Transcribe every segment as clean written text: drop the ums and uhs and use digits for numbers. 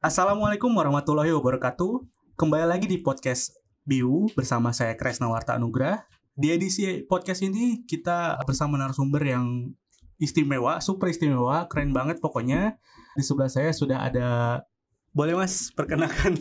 Assalamualaikum warahmatullahi wabarakatuh. Kembali lagi di podcast Biu bersama saya Kresnawarta Anugrah. Di edisi podcast ini kita bersama narasumber yang istimewa, super istimewa, keren banget pokoknya. Di sebelah saya sudah ada, boleh Mas perkenalkan?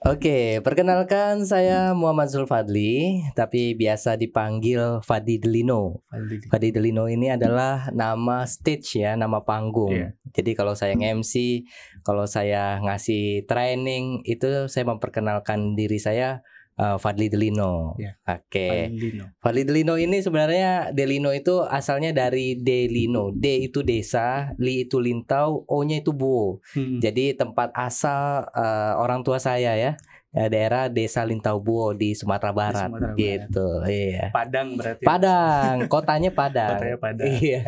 Oke, perkenalkan saya Muhammad Zulfadli, tapi biasa dipanggil Fadi Delino. Fadi Delino ini adalah nama stage ya, nama panggung. Iya. Jadi kalau saya nge-MC, kalau saya ngasih training, itu saya memperkenalkan diri saya Fadli Delino. Iya. Oke. Delino. Fadli Delino ini sebenarnya Delino itu asalnya dari Delino. D itu desa, Li itu lintau, O-nya itu buo. Jadi tempat asal orang tua saya ya, daerah Desa Lintau Buo di Sumatera Barat, Sumatera Barat. gitu. Iya. Padang berarti. Padang, kotanya Padang. Kotanya Padang. Iya.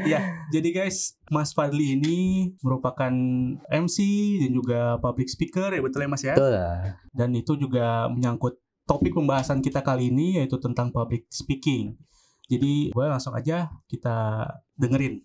Ya, jadi guys, Mas Fadli ini merupakan MC dan juga public speaker ya, betul ya Mas ya? Betul. Dan itu juga menyangkut topik pembahasan kita kali ini, yaitu tentang public speaking. Jadi boleh langsung aja kita dengerin.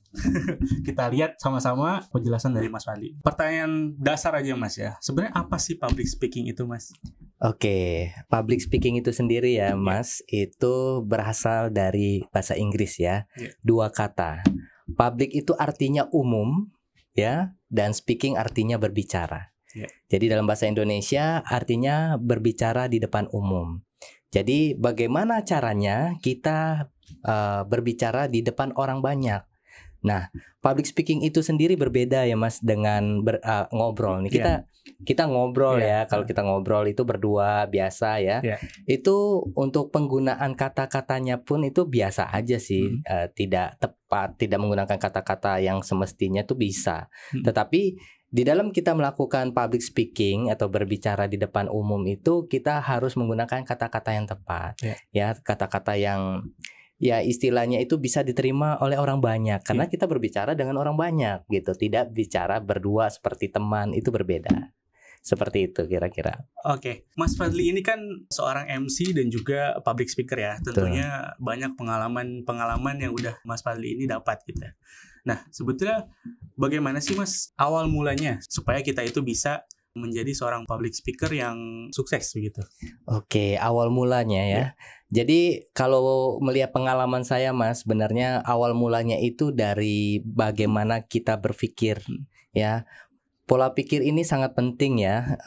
Kita lihat sama-sama penjelasan dari Mas Fadli. Pertanyaan dasar aja Mas ya. Sebenarnya apa sih public speaking itu Mas? Oke, public speaking itu sendiri ya Mas, itu berasal dari bahasa Inggris ya. Iya. Dua kata. Public itu artinya umum ya, dan speaking artinya berbicara. Iya. Jadi dalam bahasa Indonesia artinya berbicara di depan umum. Jadi bagaimana caranya kita berbicara di depan orang banyak. Nah, public speaking itu sendiri berbeda ya Mas dengan ngobrol. Nih kita ngobrol ya. Kalau kita ngobrol itu berdua biasa ya. Itu untuk penggunaan kata-katanya pun itu biasa aja sih. Tidak tepat, tidak menggunakan kata-kata yang semestinya itu bisa. Tetapi di dalam kita melakukan public speaking atau berbicara di depan umum itu kita harus menggunakan kata-kata yang tepat. Ya, kata-kata yang ya istilahnya itu bisa diterima oleh orang banyak karena kita berbicara dengan orang banyak gitu, tidak bicara berdua seperti teman, itu berbeda. Seperti itu kira-kira. Oke, Mas Fadli ini kan seorang MC dan juga public speaker ya. Tentunya banyak pengalaman yang udah Mas Fadli ini dapat gitu. Nah, sebetulnya bagaimana sih Mas awal mulanya supaya kita itu bisa menjadi seorang public speaker yang sukses begitu? Oke, awal mulanya ya. Jadi kalau melihat pengalaman saya Mas, sebenarnya awal mulanya itu dari bagaimana kita berpikir ya. Pola pikir ini sangat penting ya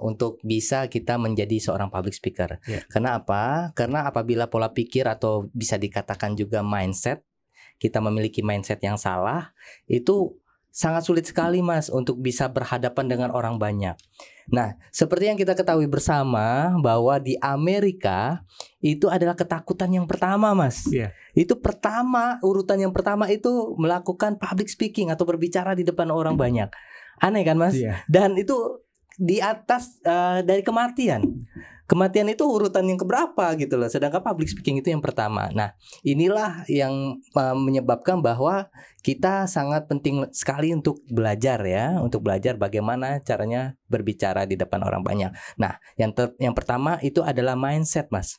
untuk bisa kita menjadi seorang public speaker. Karena apa? Karena apabila pola pikir atau bisa dikatakan juga mindset, kita memiliki mindset yang salah, itu sangat sulit sekali Mas untuk bisa berhadapan dengan orang banyak. Nah, seperti yang kita ketahui bersama bahwa di Amerika itu adalah ketakutan yang pertama Mas. Itu urutan yang pertama itu melakukan public speaking atau berbicara di depan orang banyak. Aneh kan Mas? Dan itu di atas dari kematian. Kematian itu urutan yang keberapa gitu loh. Sedangkan public speaking itu yang pertama. Nah, inilah yang menyebabkan bahwa kita sangat penting sekali untuk belajar ya, untuk belajar bagaimana caranya berbicara di depan orang banyak. Nah, yang pertama itu adalah mindset Mas.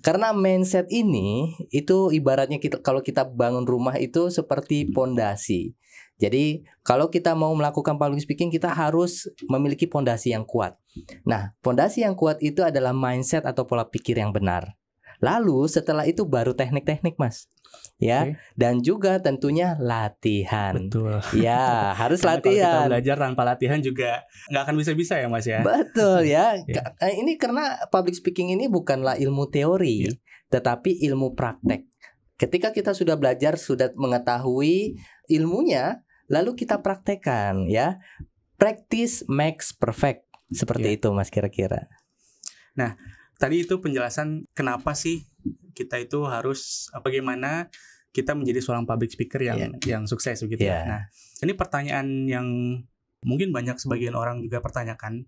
Karena mindset ini itu ibaratnya kalau kita bangun rumah itu seperti pondasi. Jadi kalau kita mau melakukan public speaking, kita harus memiliki pondasi yang kuat. Nah, pondasi yang kuat itu adalah mindset atau pola pikir yang benar. Lalu setelah itu baru teknik-teknik Mas. Ya, dan juga tentunya latihan. Betul. Ya, harus latihan. Kalau kita belajar tanpa latihan juga nggak akan bisa-bisa ya Mas ya. Betul ya. Ini karena public speaking ini bukanlah ilmu teori, tetapi ilmu praktek. Ketika kita sudah belajar, sudah mengetahui ilmunya, lalu kita praktekkan ya. Practice makes perfect. Seperti itu Mas kira-kira. Nah, tadi itu penjelasan kenapa sih kita itu harus bagaimana kita menjadi seorang public speaker yang sukses begitu. Nah, ini pertanyaan yang mungkin banyak sebagian orang juga pertanyakan.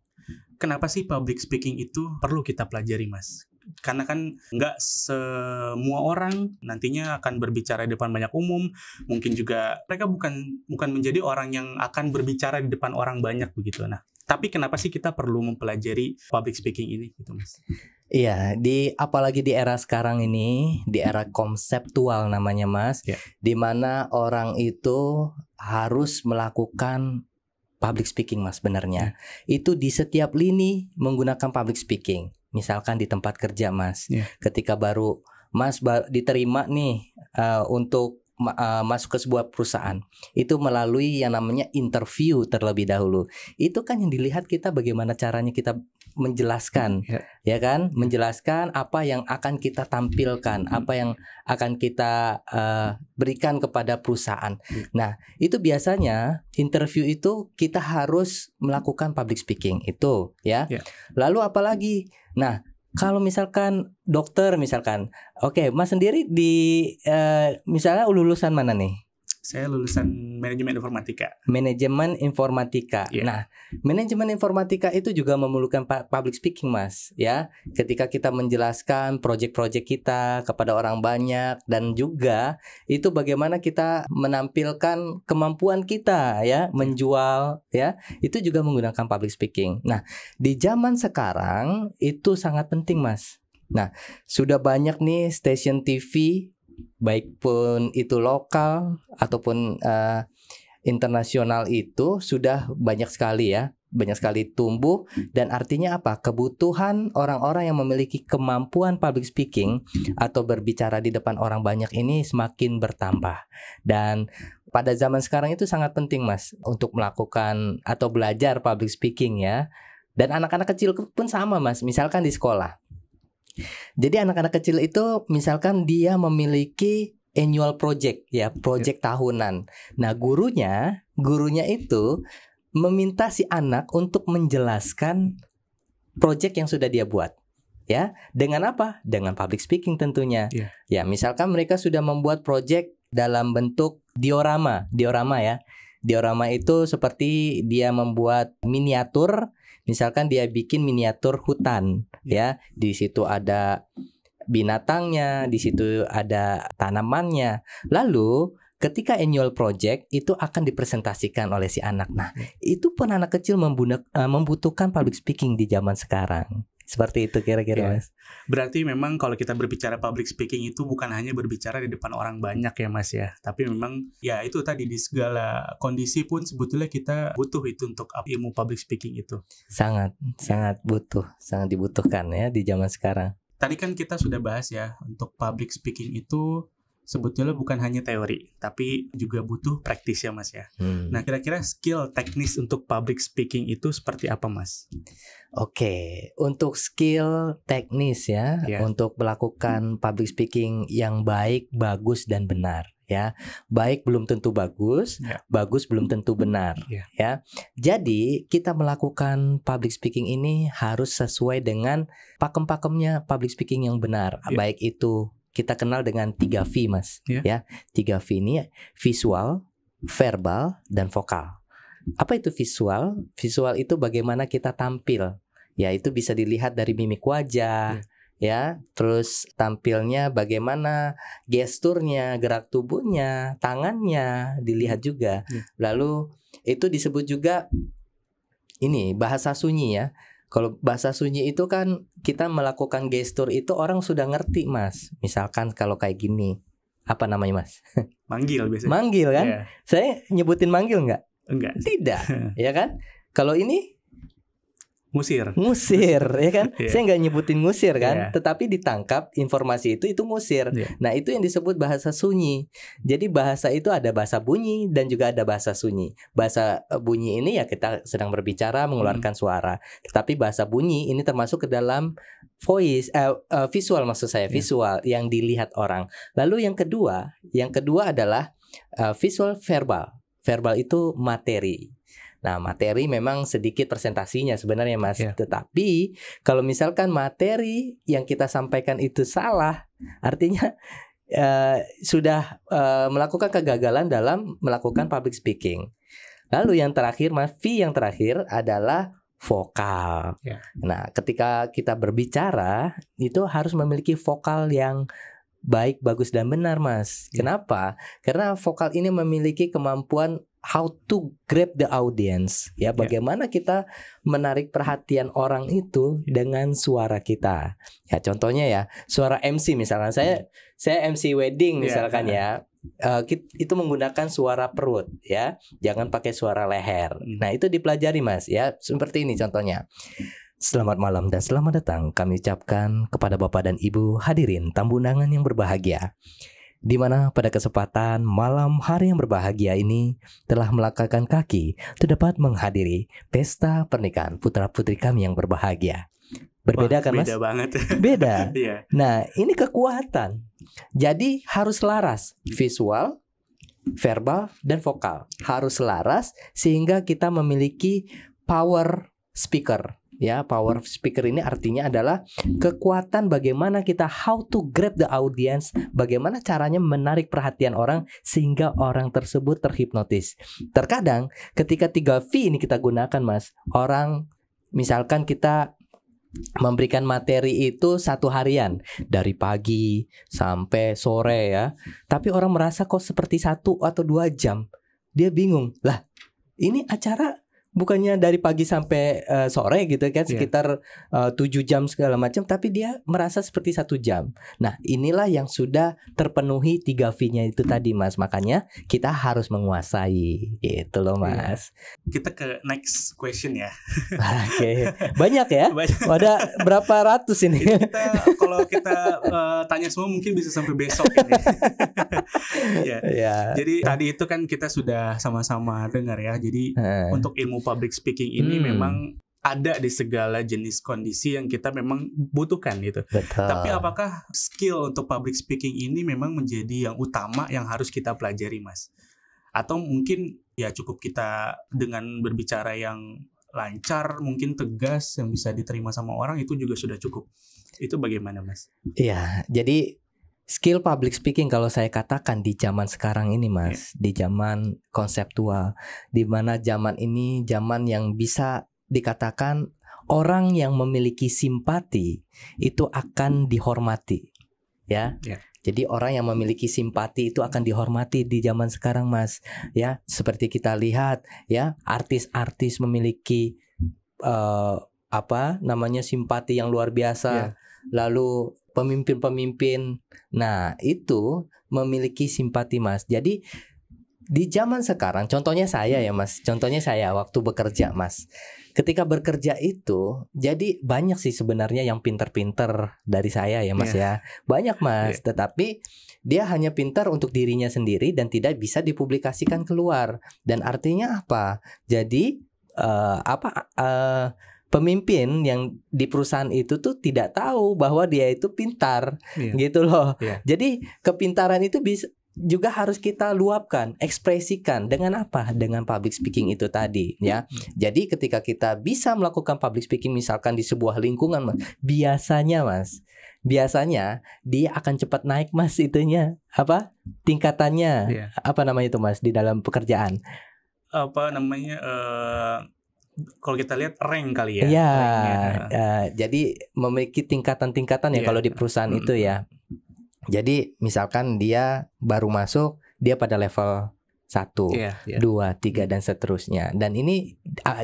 Kenapa sih public speaking itu perlu kita pelajari Mas? Karena kan nggak semua orang nantinya akan berbicara di depan banyak umum. Mungkin juga mereka bukan menjadi orang yang akan berbicara di depan orang banyak begitu. Nah, tapi kenapa sih kita perlu mempelajari public speaking ini gitu Mas? Iya, apalagi di era sekarang ini, di era konseptual namanya Mas, di mana orang itu harus melakukan public speaking Mas sebenarnya. Itu di setiap lini menggunakan public speaking. Misalkan di tempat kerja Mas, ketika baru Mas diterima nih untuk masuk ke sebuah perusahaan, itu melalui yang namanya interview terlebih dahulu. Itu kan yang dilihat kita bagaimana caranya kita menjelaskan, ya kan? Menjelaskan apa yang akan kita tampilkan, apa yang akan kita berikan kepada perusahaan. Nah, itu biasanya interview itu kita harus melakukan public speaking itu, ya. Lalu apalagi? Nah, kalau misalkan dokter misalkan, oke, Mas sendiri di misalnya lulusan mana nih? Saya lulusan manajemen informatika. Manajemen informatika. Nah, manajemen informatika itu juga memerlukan public speaking Mas, ya. Ketika kita menjelaskan proyek-proyek kita kepada orang banyak, dan juga itu bagaimana kita menampilkan kemampuan kita, ya, menjual, ya. Itu juga menggunakan public speaking. Nah, di zaman sekarang itu sangat penting Mas. Nah, sudah banyak nih stasiun TV, baik pun itu lokal ataupun internasional, itu sudah banyak sekali ya, banyak sekali tumbuh. Dan artinya apa? Kebutuhan orang-orang yang memiliki kemampuan public speaking atau berbicara di depan orang banyak ini semakin bertambah. Dan pada zaman sekarang itu sangat penting Mas untuk melakukan atau belajar public speaking, ya. Dan anak-anak kecil pun sama Mas, misalkan di sekolah. Jadi anak-anak kecil itu misalkan dia memiliki annual project, ya, project tahunan. Nah, gurunya itu meminta si anak untuk menjelaskan project yang sudah dia buat, ya. Dengan apa? Dengan public speaking tentunya. Ya, misalkan mereka sudah membuat project dalam bentuk diorama ya. Diorama itu seperti dia membuat miniatur. Misalkan dia bikin miniatur hutan, ya. Di situ ada binatangnya, di situ ada tanamannya. Lalu ketika annual project itu akan dipresentasikan oleh si anak. Nah, itu pun anak kecil membutuhkan public speaking di zaman sekarang. Seperti itu kira-kira Mas. Berarti memang kalau kita berbicara public speaking itu bukan hanya berbicara di depan orang banyak ya Mas ya. Tapi memang ya itu tadi di segala kondisi pun sebetulnya kita butuh itu untuk ilmu public speaking itu. Sangat butuh, sangat dibutuhkan ya di zaman sekarang. Tadi kan kita sudah bahas ya, untuk public speaking itu sebetulnya bukan hanya teori, tapi juga butuh praktis ya Mas ya. Nah, kira-kira skill teknis untuk public speaking itu seperti apa Mas? Oke, untuk skill teknis ya, untuk melakukan public speaking yang baik, bagus, dan benar, ya. Baik belum tentu bagus, bagus belum tentu benar, ya. Jadi kita melakukan public speaking ini harus sesuai dengan pakem-pakemnya public speaking yang benar. Baik itu kita kenal dengan 3V Mas, ya. 3V ini visual, verbal, dan vokal. Apa itu visual? Visual itu bagaimana kita tampil. Ya, itu bisa dilihat dari mimik wajah, ya. Terus tampilnya bagaimana gesturnya, gerak tubuhnya, tangannya dilihat juga. Lalu itu disebut juga ini bahasa sunyi ya. Kalau bahasa sunyi itu kan kita melakukan gestur itu orang sudah ngerti Mas. Misalkan kalau kayak gini, apa namanya Mas? Manggil biasanya. Manggil kan? Saya nyebutin manggil nggak? Enggak. Tidak, ya kan? Kalau ini ngusir, ya kan? Saya nggak nyebutin ngusir kan, tetapi ditangkap informasi itu ngusir. Nah, itu yang disebut bahasa sunyi. Jadi bahasa itu ada bahasa bunyi dan juga ada bahasa sunyi. Bahasa bunyi ini ya kita sedang berbicara mengeluarkan suara. Tetapi bahasa bunyi ini termasuk ke dalam voice, visual maksud saya, visual yang dilihat orang. Lalu yang kedua adalah visual verbal. Verbal itu materi. Nah, materi memang sedikit presentasinya sebenarnya Mas. Tetapi kalau misalkan materi yang kita sampaikan itu salah, artinya sudah melakukan kegagalan dalam melakukan public speaking. Lalu yang terakhir Mas, V yang terakhir adalah vokal. Nah, ketika kita berbicara itu harus memiliki vokal yang baik, bagus, dan benar Mas. Kenapa? Karena vokal ini memiliki kemampuan how to grab the audience, ya. Bagaimana kita menarik perhatian orang itu dengan suara kita. Ya, contohnya ya, suara MC misalkan. Saya MC wedding misalkan ya. itu menggunakan suara perut ya, jangan pakai suara leher. Nah itu dipelajari Mas ya, seperti ini contohnya. Selamat malam dan selamat datang kami ucapkan kepada Bapak dan Ibu hadirin tamu undangan yang berbahagia, di mana pada kesempatan malam hari yang berbahagia ini telah melangkahkan kaki untuk dapat menghadiri pesta pernikahan putra-putri kami yang berbahagia. Berbeda kan Mas? Beda banget. Beda. Iya. Nah ini kekuatan. Jadi harus laras, visual, verbal, dan vokal. Harus laras sehingga kita memiliki power speaker. Ya, power speaker ini artinya adalah kekuatan bagaimana kita how to grab the audience, bagaimana caranya menarik perhatian orang sehingga orang tersebut terhipnotis. Terkadang ketika 3V ini kita gunakan Mas, orang misalkan kita memberikan materi itu 1 harian dari pagi sampai sore ya, tapi orang merasa kok seperti 1 atau 2 jam. Dia bingung, lah ini acara bukannya dari pagi sampai sore gitu kan, sekitar 7 jam segala macam, tapi dia merasa seperti 1 jam. Nah inilah yang sudah terpenuhi 3V-nya itu tadi Mas. Makanya kita harus menguasai gitu loh Mas. Kita ke next question ya. Oke. Banyak ya? Ada berapa ratus ini? Kalau kita tanya semua mungkin bisa sampai besok ini. Ya. Jadi tadi itu kan kita sudah sama-sama dengar ya. Jadi untuk ilmu public speaking ini memang ada di segala jenis kondisi yang kita memang butuhkan gitu. Betul. Tapi apakah skill untuk public speaking ini memang menjadi yang utama yang harus kita pelajari Mas? Atau mungkin ya cukup kita dengan berbicara yang lancar, mungkin tegas, yang bisa diterima sama orang itu juga sudah cukup. Itu bagaimana Mas? Iya, jadi skill public speaking kalau saya katakan di zaman sekarang ini Mas, di zaman konseptual, di mana zaman ini zaman yang bisa dikatakan orang yang memiliki simpati itu akan dihormati, ya. Jadi orang yang memiliki simpati itu akan dihormati di zaman sekarang Mas, ya. Seperti kita lihat ya, artis-artis memiliki simpati yang luar biasa. Lalu pemimpin-pemimpin, nah itu memiliki simpati Mas. Jadi di zaman sekarang, contohnya saya ya Mas, contohnya saya waktu bekerja Mas. Ketika bekerja itu, jadi banyak sih sebenarnya yang pinter-pinter dari saya ya Mas ya. Banyak Mas, tetapi dia hanya pintar untuk dirinya sendiri dan tidak bisa dipublikasikan keluar. Dan artinya apa? Jadi pemimpin yang di perusahaan itu tuh tidak tahu bahwa dia itu pintar, gitu loh. Jadi kepintaran itu juga harus kita luapkan, ekspresikan dengan apa? Dengan public speaking itu tadi, ya. Jadi ketika kita bisa melakukan public speaking misalkan di sebuah lingkungan, Mas, biasanya dia akan cepat naik Mas itunya, tingkatannya, apa namanya itu Mas di dalam pekerjaan? Kalau kita lihat rank kali ya. Iya, jadi memiliki tingkatan-tingkatan ya kalau di perusahaan itu ya. Jadi misalkan dia baru masuk, dia pada level 1, 2, 3 dan seterusnya. Dan ini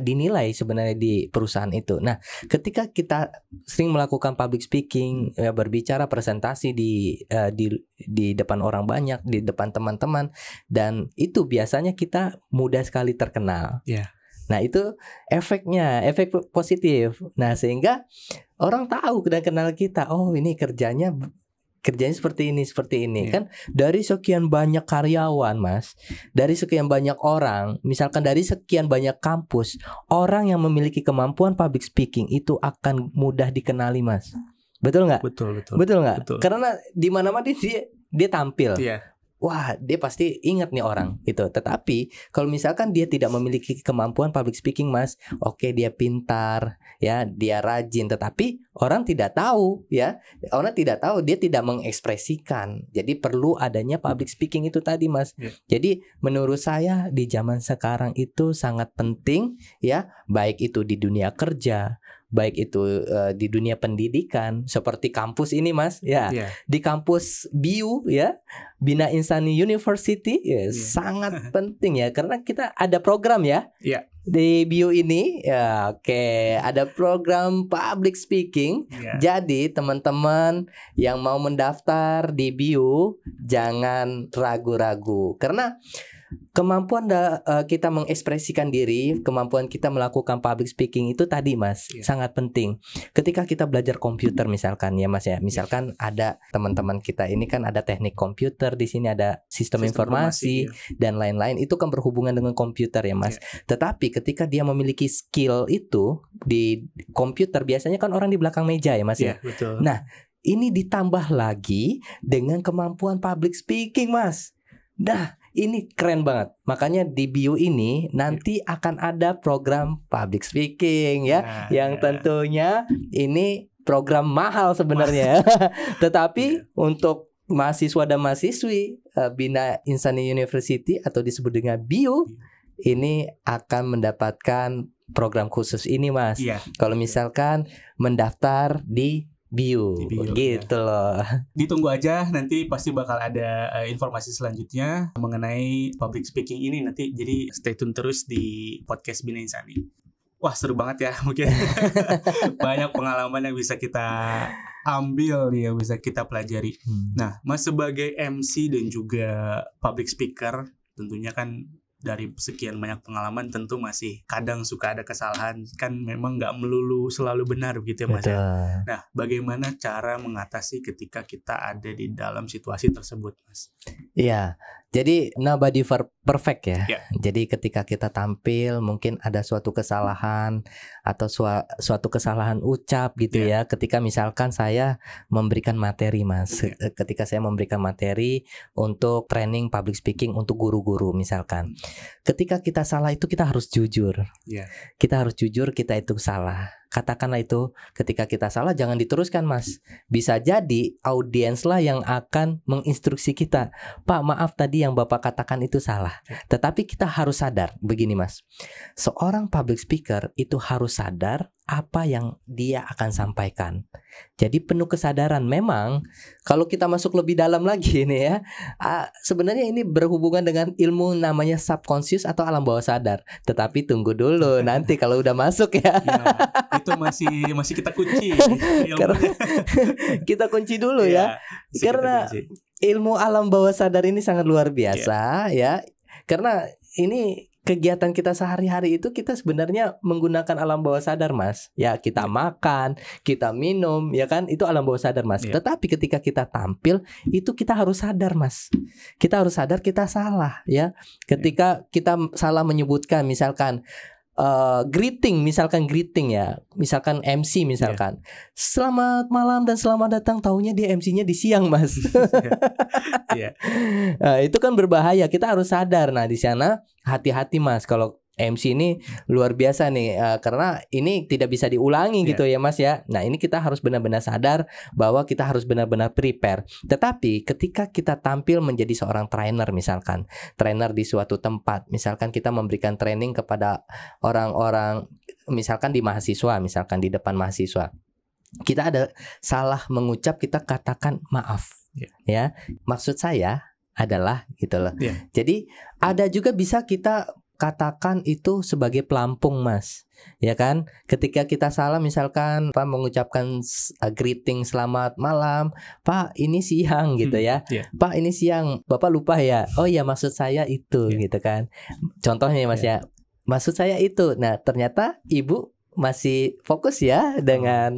dinilai sebenarnya di perusahaan itu. Nah, ketika kita sering melakukan public speaking, berbicara presentasi di depan orang banyak, di depan teman-teman, dan itu biasanya kita mudah sekali terkenal. Nah itu efeknya, efek positif. Nah sehingga orang tahu dan kenal kita. Oh ini kerjanya seperti ini kan. Dari sekian banyak karyawan Mas, dari sekian banyak orang, misalkan dari sekian banyak kampus, orang yang memiliki kemampuan public speaking itu akan mudah dikenali Mas. Betul nggak? Betul nggak? Karena di mana-mana dia tampil. Wah, dia pasti ingat nih orang gitu. Tetapi kalau misalkan dia tidak memiliki kemampuan public speaking Mas, oke dia pintar, ya, dia rajin, tetapi orang tidak tahu, ya. Orang tidak tahu, dia tidak mengekspresikan. Jadi perlu adanya public speaking itu tadi Mas. Jadi menurut saya di zaman sekarang itu sangat penting, ya, baik itu di dunia kerja, baik itu di dunia pendidikan seperti kampus ini Mas ya. Di kampus BIU ya, Bina Insani University ya, sangat penting ya karena kita ada program ya. Di BIU ini ya ada program public speaking. Jadi teman-teman yang mau mendaftar di BIU jangan ragu-ragu karena kemampuan kita mengekspresikan diri, kemampuan kita melakukan public speaking itu tadi Mas sangat penting. Ketika kita belajar komputer misalkan ya Mas ya, misalkan ada teman-teman kita ini kan ada teknik komputer, di sini ada sistem informasi dan lain-lain, itu kan berhubungan dengan komputer ya Mas. Tetapi ketika dia memiliki skill itu di komputer biasanya kan orang di belakang meja ya Mas ya. Betul. Nah, ini ditambah lagi dengan kemampuan public speaking Mas. Nah, ini keren banget. Makanya di BIU ini nanti akan ada program public speaking ya, yang tentunya ini program mahal sebenarnya. Tetapi untuk mahasiswa dan mahasiswi Bina Insani University atau disebut dengan BIU ini akan mendapatkan program khusus ini Mas. Kalau misalkan mendaftar di BIU gitu loh. Ditunggu aja, nanti pasti bakal ada informasi selanjutnya mengenai public speaking ini nanti. Jadi stay tune terus di podcast Bina Insani. Wah, seru banget ya, mungkin banyak pengalaman yang bisa kita ambil nih, yang bisa kita pelajari. Nah, Mas sebagai MC dan juga public speaker, tentunya kan dari sekian banyak pengalaman tentu masih kadang suka ada kesalahan, kan memang nggak melulu selalu benar begitu ya Mas ya. Nah, bagaimana cara mengatasi ketika kita ada di dalam situasi tersebut Mas? Iya, jadi nobody perfect ya. Jadi ketika kita tampil mungkin ada suatu kesalahan atau suatu kesalahan ucap gitu ya. Ketika misalkan saya memberikan materi Mas, ketika saya memberikan materi untuk training public speaking untuk guru-guru misalkan. Ketika kita salah itu kita harus jujur. Kita harus jujur kita itu salah. Katakanlah itu ketika kita salah jangan diteruskan Mas. Bisa jadi audiens lah yang akan menginstruksi kita. Pak maaf tadi yang Bapak katakan itu salah. Tetapi kita harus sadar begini Mas. Seorang public speaker itu harus sadar apa yang dia akan sampaikan. Jadi penuh kesadaran. Memang kalau kita masuk lebih dalam lagi nih ya, sebenarnya ini berhubungan dengan ilmu namanya subconscious atau alam bawah sadar. Tetapi tunggu dulu nanti kalau udah masuk ya. Itu masih kita kunci. Karena kita kunci dulu ya. Karena ilmu alam bawah sadar ini sangat luar biasa ya. Karena ini kegiatan kita sehari-hari itu kita sebenarnya menggunakan alam bawah sadar Mas. Ya kita makan, kita minum, ya kan itu alam bawah sadar Mas. Tetapi ketika kita tampil itu kita harus sadar Mas. Kita harus sadar kita salah ya. Ketika kita salah menyebutkan misalkan greeting ya, misalkan MC misalkan selamat malam dan selamat datang, taunya dia MC-nya di siang Mas. Nah, itu kan berbahaya, kita harus sadar. Nah di sana hati-hati Mas, kalau MC ini luar biasa nih, karena ini tidak bisa diulangi gitu ya Mas ya. Nah ini kita harus benar-benar sadar bahwa kita harus benar-benar prepare. Tetapi ketika kita tampil menjadi seorang trainer misalkan, trainer di suatu tempat, misalkan kita memberikan training kepada orang-orang, misalkan di mahasiswa, misalkan di depan mahasiswa, kita ada salah mengucap, kita katakan maaf ya. Maksud saya adalah gitu loh. Jadi ada juga bisa kita katakan itu sebagai pelampung Mas, ya kan? Ketika kita salah misalkan Pak mengucapkan greeting selamat malam, Pak ini siang gitu ya. Pak ini siang, Bapak lupa ya. Oh ya maksud saya itu gitu kan. Contohnya Mas ya. Maksud saya itu. Nah, ternyata Ibu masih fokus ya dengan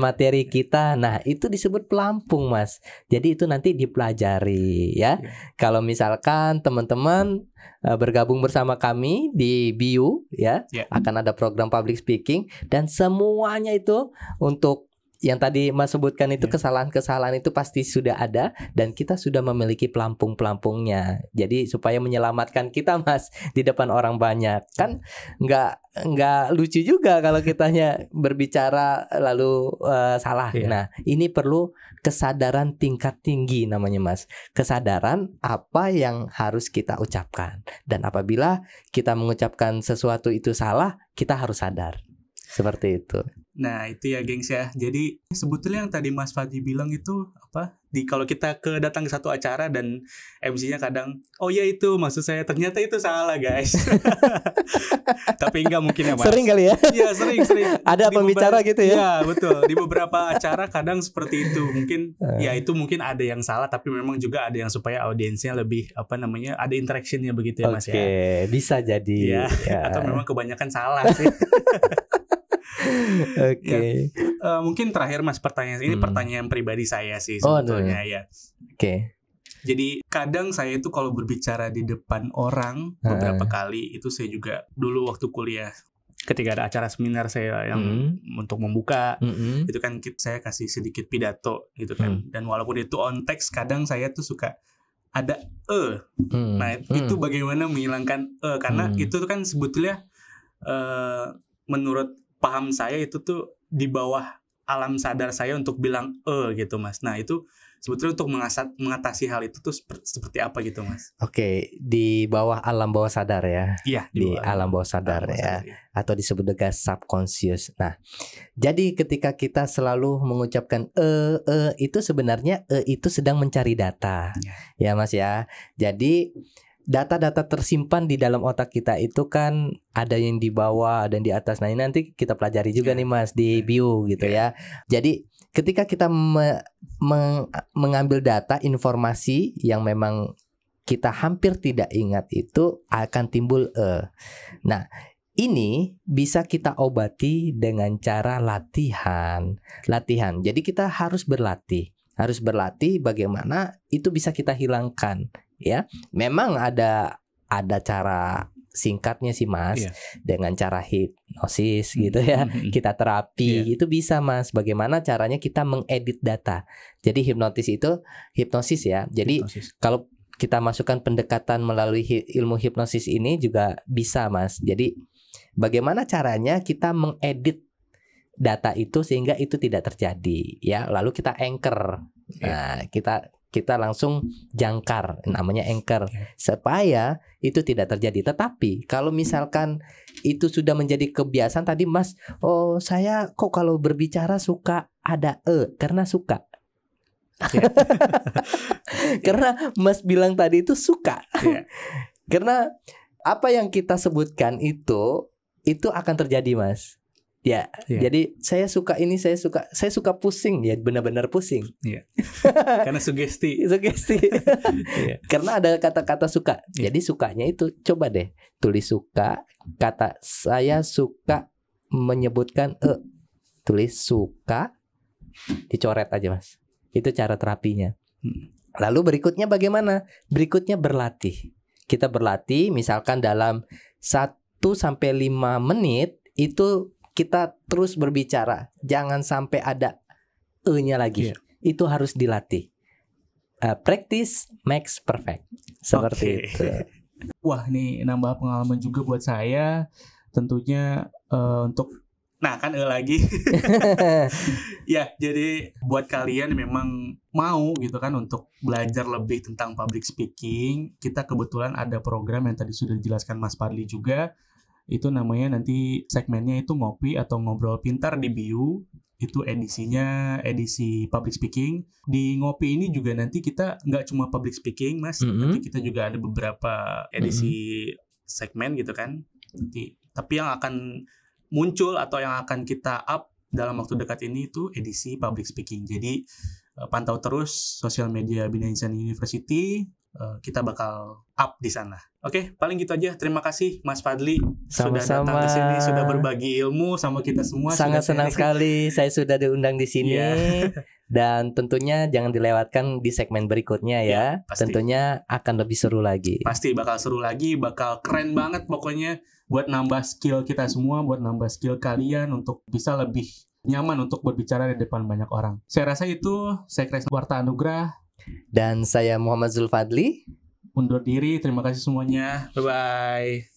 materi kita. Nah, itu disebut pelampung Mas. Jadi itu nanti dipelajari ya. Kalau misalkan teman-teman bergabung bersama kami di BIU ya, akan ada program public speaking dan semuanya itu untuk yang tadi Mas sebutkan itu kesalahan-kesalahan itu pasti sudah ada dan kita sudah memiliki pelampung-pelampungnya. Jadi supaya menyelamatkan kita Mas di depan orang banyak. Kan nggak lucu juga kalau kitanya berbicara lalu salah. Nah, ini perlu kesadaran tingkat tinggi namanya Mas. Kesadaran apa yang harus kita ucapkan. Dan apabila kita mengucapkan sesuatu itu salah, kita harus sadar. Seperti itu. Nah itu ya gengs ya. Jadi sebetulnya yang tadi Mas Fadli bilang itu apa? Kalau kita datang ke satu acara dan MC-nya kadang, oh ya itu maksud saya, ternyata itu salah guys. Tapi enggak mungkin ya Mas. Sering kali ya? Iya sering. Ada pembicara gitu ya? Iya betul. Di beberapa acara kadang seperti itu. Mungkin ya itu mungkin ada yang salah, tapi memang juga ada yang supaya audiensnya lebih ada interaction-nya begitu ya Mas ya. Oke, bisa jadi. Ya. Atau memang kebanyakan salah sih. Oke. Mungkin terakhir Mas pertanyaan ini pertanyaan pribadi saya sih sebetulnya ya. Oke. Jadi kadang saya itu kalau berbicara di depan orang beberapa kali itu saya juga dulu waktu kuliah ketika ada acara seminar saya yang untuk membuka itu kan saya kasih sedikit pidato gitu kan. Dan walaupun itu on text kadang saya tuh suka ada Nah itu bagaimana menghilangkan karena itu kan sebetulnya menurut paham saya itu tuh di bawah alam sadar saya untuk bilang gitu Mas. Nah itu sebetulnya untuk mengatasi hal itu tuh seperti apa gitu Mas? Oke, di bawah alam bawah sadar ya. Iya, di alam bawah sadar ya. Atau disebut dengan subconscious. Nah, jadi ketika kita selalu mengucapkan itu sebenarnya itu sedang mencari data. Ya Mas ya. Jadi data-data tersimpan di dalam otak kita itu kan ada yang di bawah, ada yang di atas. Nah ini nanti kita pelajari juga nih Mas di bio gitu ya. Jadi ketika kita mengambil data informasi yang memang kita hampir tidak ingat itu akan timbul Nah ini bisa kita obati dengan cara latihan. Jadi kita harus berlatih bagaimana itu bisa kita hilangkan. Ya, memang ada cara singkatnya sih Mas, dengan cara hipnosis gitu ya. Kita terapi itu bisa Mas. Bagaimana caranya kita mengedit data. Jadi hipnosis ya. Jadi kalau kita masukkan pendekatan melalui ilmu hipnosis ini juga bisa Mas. Jadi bagaimana caranya kita mengedit data itu sehingga itu tidak terjadi ya. Lalu kita anchor. Nah, kita langsung jangkar, namanya anchor, supaya itu tidak terjadi. Tetapi kalau misalkan itu sudah menjadi kebiasaan tadi Mas, saya kok kalau berbicara suka ada karena suka. Karena Mas bilang tadi itu suka. Karena apa yang kita sebutkan itu akan terjadi Mas. Ya, jadi saya suka pusing ya, benar-benar pusing. Karena sugesti. Karena ada kata-kata suka. Jadi sukanya itu coba deh tulis suka, kata saya suka menyebutkan tulis suka, dicoret aja Mas. Itu cara terapinya. Lalu berikutnya bagaimana? Berikutnya berlatih. Kita berlatih misalkan dalam 1 sampai 5 menit itu kita terus berbicara, jangan sampai ada nya lagi. Itu harus dilatih. Practice makes perfect. Seperti itu. Wah, ini nambah pengalaman juga buat saya. Tentunya untuk kan lagi. Ya, jadi buat kalian memang mau gitu kan untuk belajar lebih tentang public speaking, kita kebetulan ada program yang tadi sudah dijelaskan Mas Fadli juga. Itu namanya nanti segmennya itu ngopi atau ngobrol pintar di bio. Itu edisi public speaking. Di ngopi ini juga nanti kita nggak cuma public speaking Mas, nanti kita juga ada beberapa edisi segmen gitu kan. Tapi yang akan muncul atau yang akan kita up dalam waktu dekat ini itu edisi public speaking. Jadi pantau terus sosial media Binaisan University. Kita bakal up di sana. Oke, paling gitu aja. Terima kasih Mas Fadli sudah datang ke sini, sudah berbagi ilmu sama kita semua. Sangat senang sekali saya sudah diundang di sini. Dan tentunya jangan dilewatkan di segmen berikutnya ya. Tentunya akan lebih seru lagi. Pasti bakal seru lagi, bakal keren banget pokoknya buat nambah skill kita semua, buat nambah skill kalian untuk bisa lebih nyaman untuk berbicara di depan banyak orang. Saya rasa itu. Saya Kresna Warta Anugrah. Dan saya Muhammad Zulfadli. Undur diri. Terima kasih semuanya. Bye-bye.